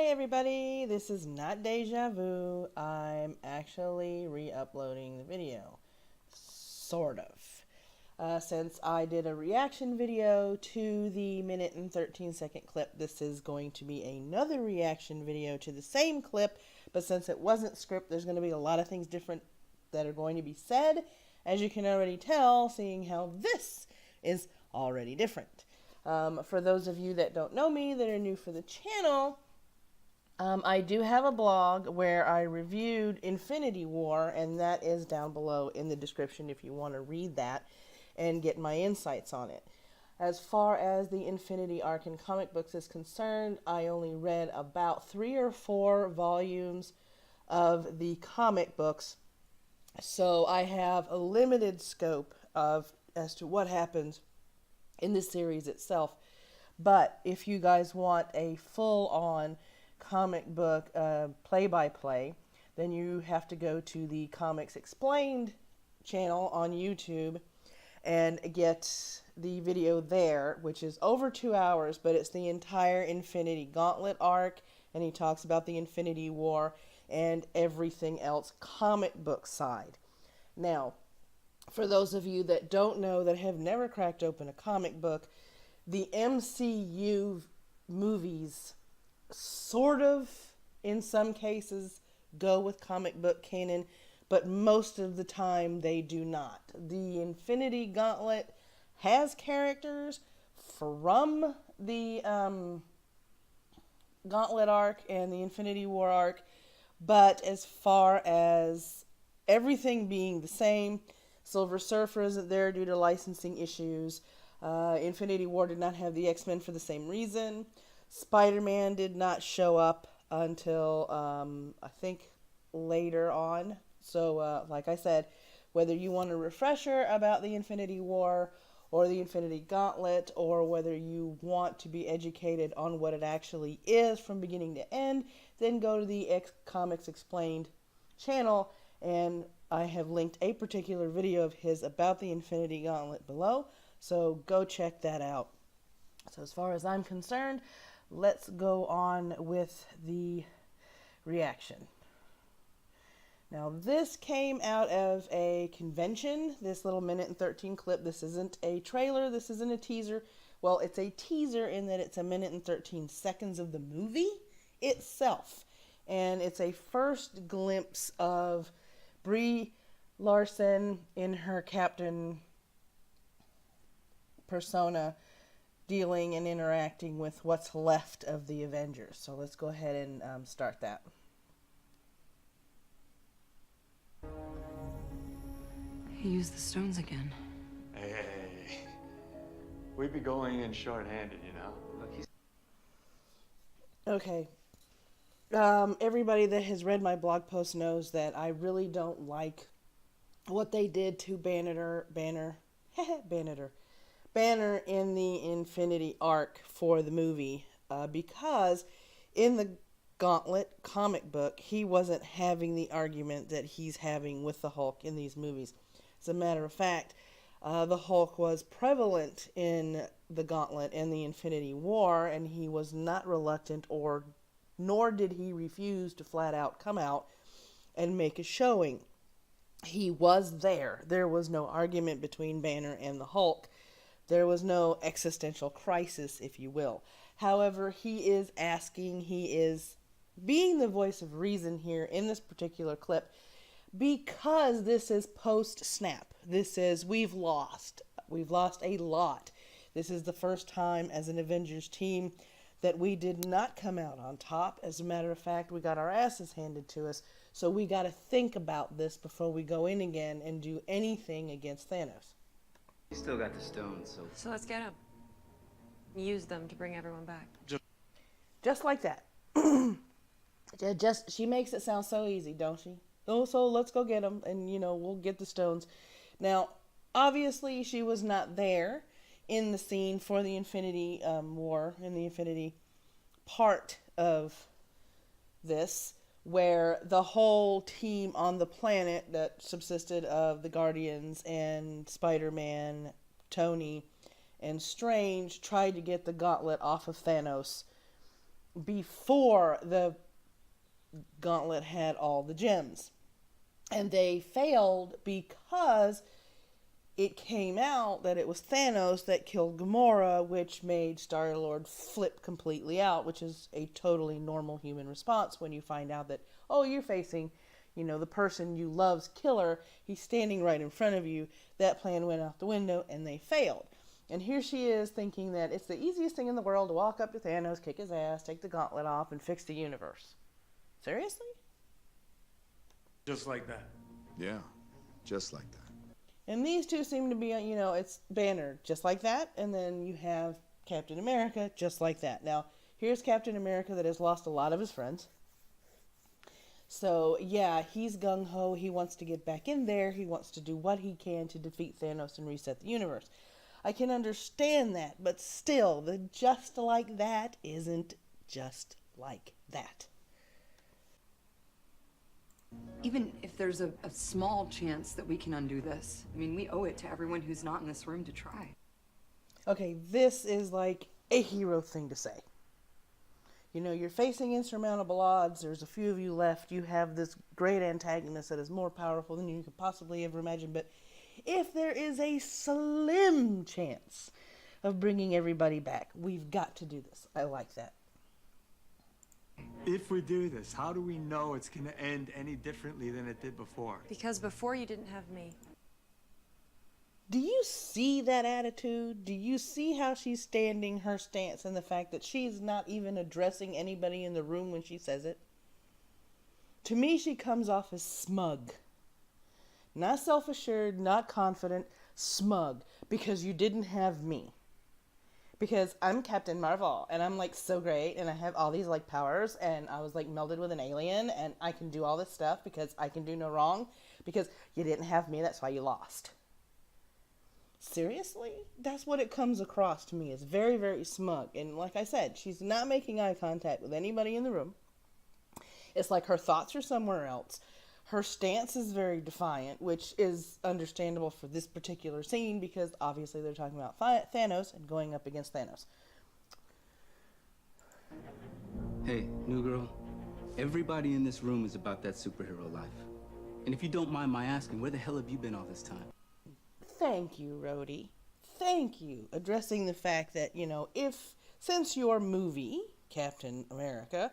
Everybody, this is not deja vu. I'm actually re-uploading the video. Sort of. Since I did a reaction video to the minute and 13-second clip, this is going to be another reaction video to the same clip, but since it wasn't script, there's going to be a lot of things different that are going to be said, as you can already tell, seeing how this is already different. For those of you that don't know me, that are new for the channel, I do have a blog where I reviewed Infinity War, and that is down below in the description if you want to read that and get my insights on it. As far as the Infinity arc in comic books is concerned, I only read about 3 or 4 volumes of the comic books, so I have a limited scope as to what happens in the series itself. But if you guys want a full-on comic book play-by-play, then you have to go to the Comics Explained channel on YouTube and get the video there, which is over 2 hours, but it's the entire Infinity Gauntlet arc, and he talks about the Infinity War and everything else comic book side. Now, for those of you that don't know, that have never cracked open a comic book, the MCU movies sort of, in some cases, go with comic book canon, but most of the time they do not. The Infinity Gauntlet has characters from the Gauntlet arc and the Infinity War arc, but as far as everything being the same, Silver Surfer isn't there due to licensing issues. Infinity War did not have the X-Men for the same reason. Spider-Man did not show up until, I think, later on. So, like I said, whether you want a refresher about the Infinity War or the Infinity Gauntlet, or whether you want to be educated on what it actually is from beginning to end, then go to the Comics Explained channel, and I have linked a particular video of his about the Infinity Gauntlet below, so go check that out. So as far as I'm concerned, let's go on with the reaction. Now, this came out of a convention, this little minute and 13 clip. This isn't a trailer, this isn't a teaser. Well, it's a teaser in that it's a minute and 13 seconds of the movie itself. And it's a first glimpse of Brie Larson in her Captain persona dealing and interacting with what's left of the Avengers. So let's go ahead and start that. He used the stones again. Hey, we'd be going in short-handed, you know? Look, he's... Okay. Everybody that has read my blog post knows that I really don't like what they did to Banner in the Infinity arc for the movie, because in the Gauntlet comic book, he wasn't having the argument that he's having with the Hulk in these movies. As a matter of fact, the Hulk was prevalent in the Gauntlet and the Infinity War, and he was not reluctant, nor did he refuse to flat out come out and make a showing. He was there. There was no argument between Banner and the Hulk. There was no existential crisis, if you will. However, he is being the voice of reason here in this particular clip, because this is post-snap. This is, we've lost a lot. This is the first time as an Avengers team that we did not come out on top. As a matter of fact, we got our asses handed to us. So we got to think about this before we go in again and do anything against Thanos. You still got the stones, so... So let's get him. Use them to bring everyone back. Just like that. She makes it sound so easy, don't she? Oh, so let's go get them, and, you know, we'll get the stones. Now, obviously, she was not there in the scene for the Infinity War, in the Infinity part of this, where the whole team on the planet that subsisted of the Guardians and Spider-Man, Tony, and Strange tried to get the Gauntlet off of Thanos before the Gauntlet had all the gems. And they failed because it came out that it was Thanos that killed Gamora, which made Star-Lord flip completely out, which is a totally normal human response when you find out that, oh, you're facing, the person you love's killer. He's standing right in front of you. That plan went out the window, and they failed. And here she is thinking that it's the easiest thing in the world to walk up to Thanos, kick his ass, take the gauntlet off, and fix the universe. Seriously? Just like that. Yeah, just like that. And these two seem to be, it's Banner, just like that, and then you have Captain America, just like that. Now, here's Captain America that has lost a lot of his friends. So, yeah, he's gung-ho, he wants to get back in there, he wants to do what he can to defeat Thanos and reset the universe. I can understand that, but still, the just like that isn't just like that. Even if there's a small chance that we can undo this, I mean, we owe it to everyone who's not in this room to try. Okay, this is like a hero thing to say. You're facing insurmountable odds. There's a few of you left. You have this great antagonist that is more powerful than you could possibly ever imagine. But if there is a slim chance of bringing everybody back, we've got to do this. I like that. If we do this, how do we know it's going to end any differently than it did before? Because before you didn't have me. Do you see that attitude? Do you see how she's standing, her stance, and the fact that she's not even addressing anybody in the room when she says it? To me, she comes off as smug. Not self-assured, not confident, smug. Because you didn't have me. Because I'm Captain Marvel, and I'm, so great, and I have all these, powers, and I was, melded with an alien, and I can do all this stuff because I can do no wrong. Because you didn't have me, that's why you lost. Seriously? That's what it comes across to me. It's very, very smug. And like I said, she's not making eye contact with anybody in the room. It's like her thoughts are somewhere else. Her stance is very defiant, which is understandable for this particular scene because obviously they're talking about Thanos and going up against Thanos. Hey, new girl. Everybody in this room is about that superhero life. And if you don't mind my asking, where the hell have you been all this time? Thank you, Rhodey. Thank you. Addressing the fact that, since your movie, Captain America,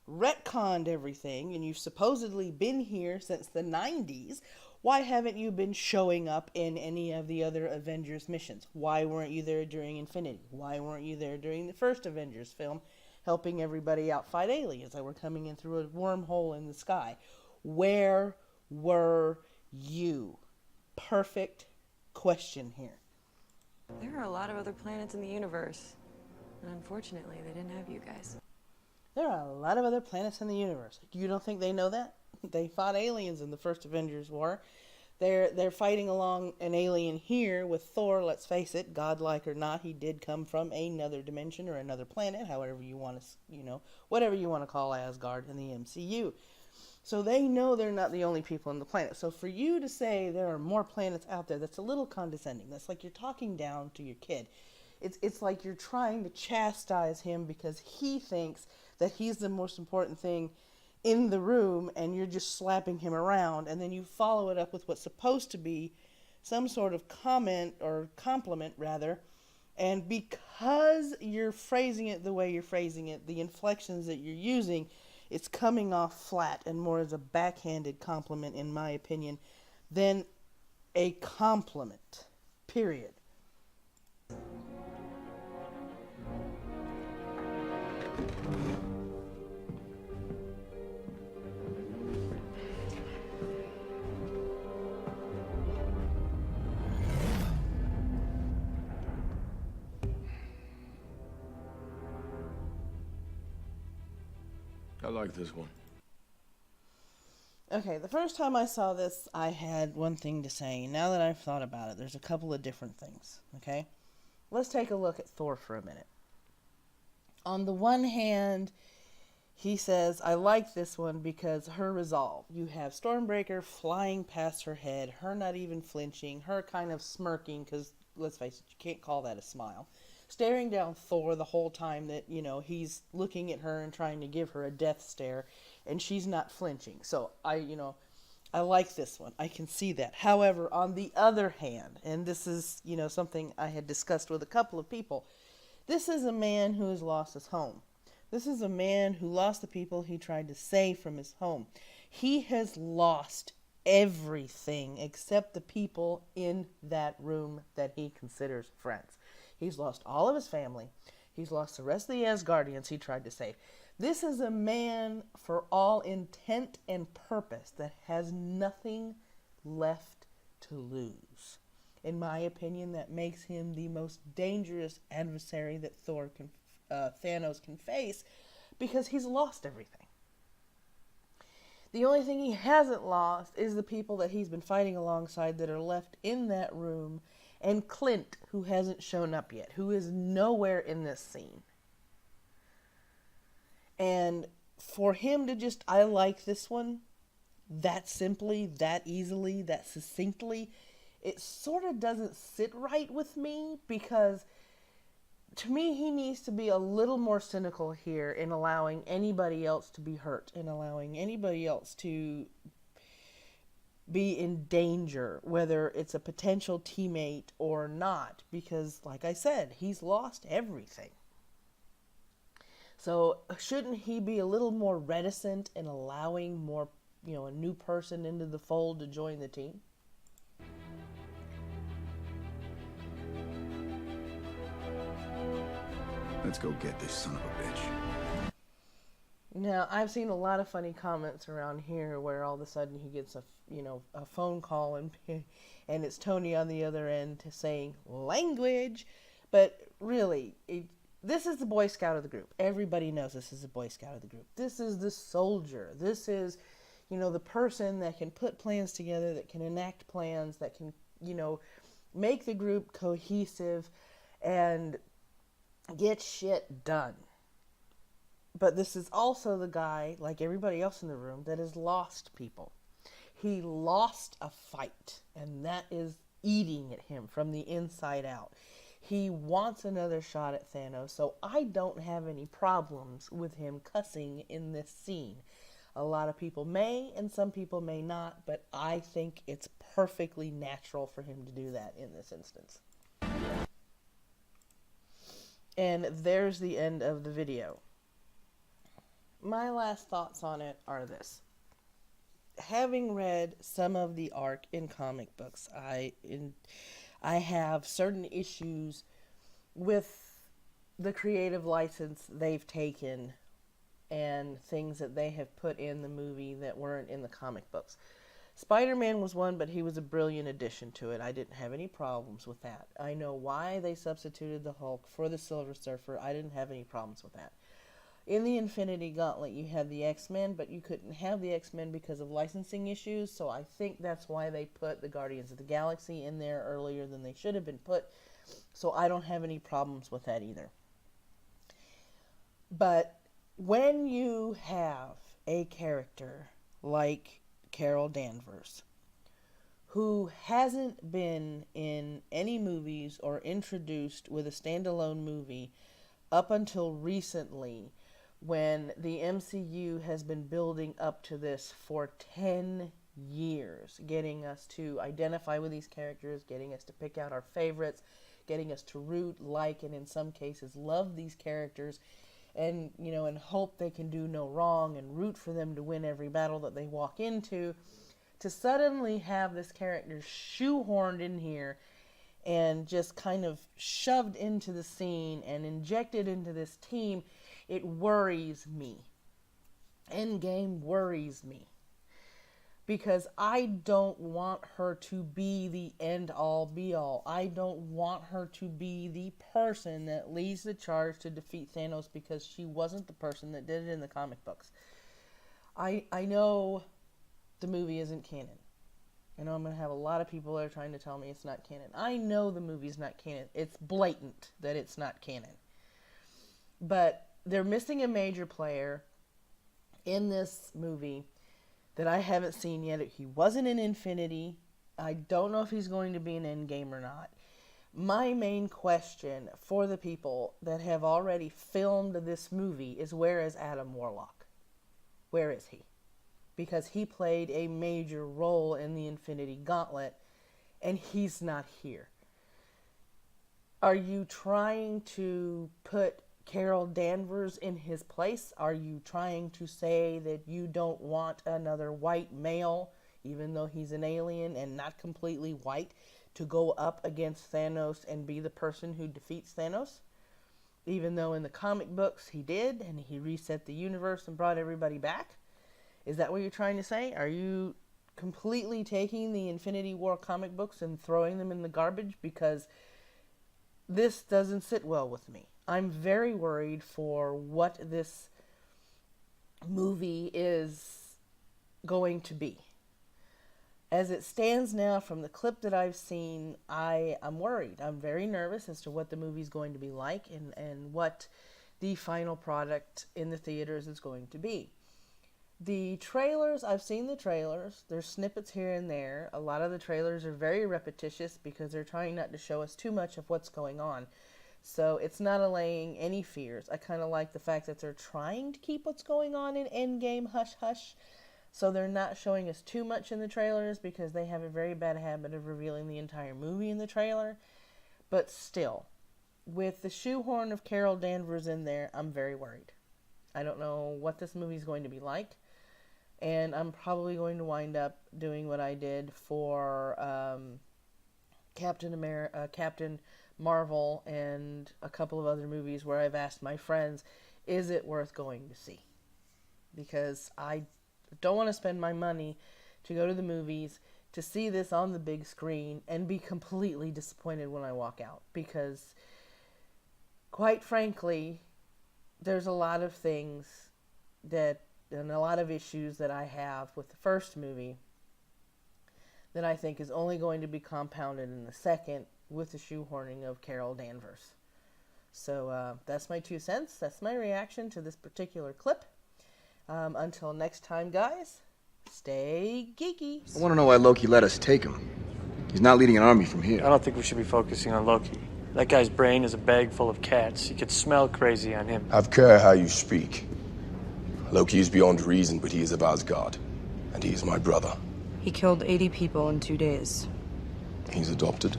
retconned everything and you've supposedly been here since the 90s, why haven't you been showing up in any of the other Avengers missions? Why weren't you there during Infinity? Why weren't you there during the first Avengers film helping everybody out fight aliens that were coming in through a wormhole in the sky? Where were you? Perfect question here. There are a lot of other planets in the universe. And unfortunately, they didn't have you guys. There are a lot of other planets in the universe. You don't think they know that? They fought aliens in the first Avengers War. They're fighting along an alien here with Thor. Let's face it, godlike or not, he did come from another dimension or another planet, however you want to, whatever you want to call Asgard in the MCU. So they know they're not the only people on the planet. So for you to say there are more planets out there, that's a little condescending. That's like you're talking down to your kid. It's like you're trying to chastise him because he thinks that he's the most important thing in the room and you're just slapping him around, and then you follow it up with what's supposed to be some sort of comment or compliment rather, and because you're phrasing it the way you're phrasing it, the inflections that you're using, it's coming off flat and more as a backhanded compliment in my opinion than a compliment, period. I like this one. Okay, the first time I saw this, I had one thing to say. Now that I've thought about it, there's a couple of different things, okay? Let's take a look at Thor for a minute. On the one hand, he says, I like this one because her resolve. You have Stormbreaker flying past her head, her not even flinching, her kind of smirking, because, let's face it, you can't call that a smile. staring down Thor the whole time that, he's looking at her and trying to give her a death stare, and she's not flinching. So I like this one. I can see that. However, on the other hand, and this is, something I had discussed with a couple of people, this is a man who has lost his home. This is a man who lost the people he tried to save from his home. He has lost everything except the people in that room that he considers friends. He's lost all of his family. He's lost the rest of the Asgardians he tried to save. This is a man, for all intent and purpose, that has nothing left to lose. In my opinion, that makes him the most dangerous adversary that Thanos can face, because he's lost everything. The only thing he hasn't lost is the people that he's been fighting alongside that are left in that room, and Clint, who hasn't shown up yet, who is nowhere in this scene. And for him to just, I like this one, that simply, that easily, that succinctly, it sort of doesn't sit right with me, because to me, he needs to be a little more cynical here in allowing anybody else to be hurt, in allowing anybody else to be in danger, whether it's a potential teammate or not, because, like I said, he's lost everything. So shouldn't he be a little more reticent in allowing more, a new person into the fold to join the team? Let's go get this son of a bitch. Now, I've seen a lot of funny comments around here where all of a sudden he gets a phone call and it's Tony on the other end saying language, but really, this is the Boy Scout of the group. Everybody knows this is the Boy Scout of the group. This is the soldier. This is, the person that can put plans together, that can enact plans, that can, make the group cohesive and get shit done. But this is also the guy, like everybody else in the room, that has lost people. He lost a fight, and that is eating at him from the inside out. He wants another shot at Thanos, so I don't have any problems with him cussing in this scene. A lot of people may, and some people may not, but I think it's perfectly natural for him to do that in this instance. And there's the end of the video. My last thoughts on it are this. Having read some of the arc in comic books, I have certain issues with the creative license they've taken and things that they have put in the movie that weren't in the comic books. Spider-Man was one, but he was a brilliant addition to it. I didn't have any problems with that. I know why they substituted the Hulk for the Silver Surfer. I didn't have any problems with that. In the Infinity Gauntlet, you had the X-Men, but you couldn't have the X-Men because of licensing issues, so I think that's why they put the Guardians of the Galaxy in there earlier than they should have been put, so I don't have any problems with that either. But when you have a character like Carol Danvers, who hasn't been in any movies or introduced with a standalone movie up until recently, when the MCU has been building up to this for 10 years, getting us to identify with these characters, getting us to pick out our favorites, getting us to root, like, and in some cases love these characters, and, and hope they can do no wrong and root for them to win every battle that they walk into, to suddenly have this character shoehorned in here and just kind of shoved into the scene and injected into this team, it worries me. Endgame worries me. Because I don't want her to be the end-all, be-all. I don't want her to be the person that leads the charge to defeat Thanos, because she wasn't the person that did it in the comic books. I know the movie isn't canon. I know I'm going to have a lot of people that are trying to tell me it's not canon. I know the movie's not canon. It's blatant that it's not canon. But they're missing a major player in this movie that I haven't seen yet. He wasn't in Infinity. I don't know if he's going to be in Endgame or not. My main question for the people that have already filmed this movie is, where is Adam Warlock? Where is he? Because he played a major role in the Infinity Gauntlet, and he's not here. Are you trying to put Carol Danvers in his place? Are you trying to say that you don't want another white male, even though he's an alien and not completely white, to go up against Thanos and be the person who defeats Thanos? Even though in the comic books he did, and he reset the universe and brought everybody back? Is that what you're trying to say? Are you completely taking the Infinity War comic books and throwing them in the garbage? Because this doesn't sit well with me. I'm very worried for what this movie is going to be. As it stands now, from the clip that I've seen, I'm worried. I'm very nervous as to what the movie's going to be like, and what the final product in the theaters is going to be. The trailers, I've seen the trailers. There's snippets here and there. A lot of the trailers are very repetitious because they're trying not to show us too much of what's going on. So it's not allaying any fears. I kind of like the fact that they're trying to keep what's going on in Endgame hush-hush. So they're not showing us too much in the trailers, because they have a very bad habit of revealing the entire movie in the trailer. But still, with the shoehorn of Carol Danvers in there, I'm very worried. I don't know what this movie's going to be like. And I'm probably going to wind up doing what I did for Captain Marvel and a couple of other movies, where I've asked my friends, is it worth going to see? Because I don't want to spend my money to go to the movies to see this on the big screen and be completely disappointed when I walk out. Because, quite frankly, there's a lot of things and a lot of issues that I have with the first movie that I think is only going to be compounded in the second with the shoehorning of Carol Danvers. So that's my 2 cents. That's my reaction to this particular clip. Until next time, guys, stay geeky. I want to know why Loki let us take him. He's not leading an army from here. I don't think we should be focusing on Loki. That guy's brain is a bag full of cats. You could smell crazy on him. Have care how you speak. Loki is beyond reason, but he is of Asgard. And he is my brother. He killed 80 people in 2 days. He's adopted.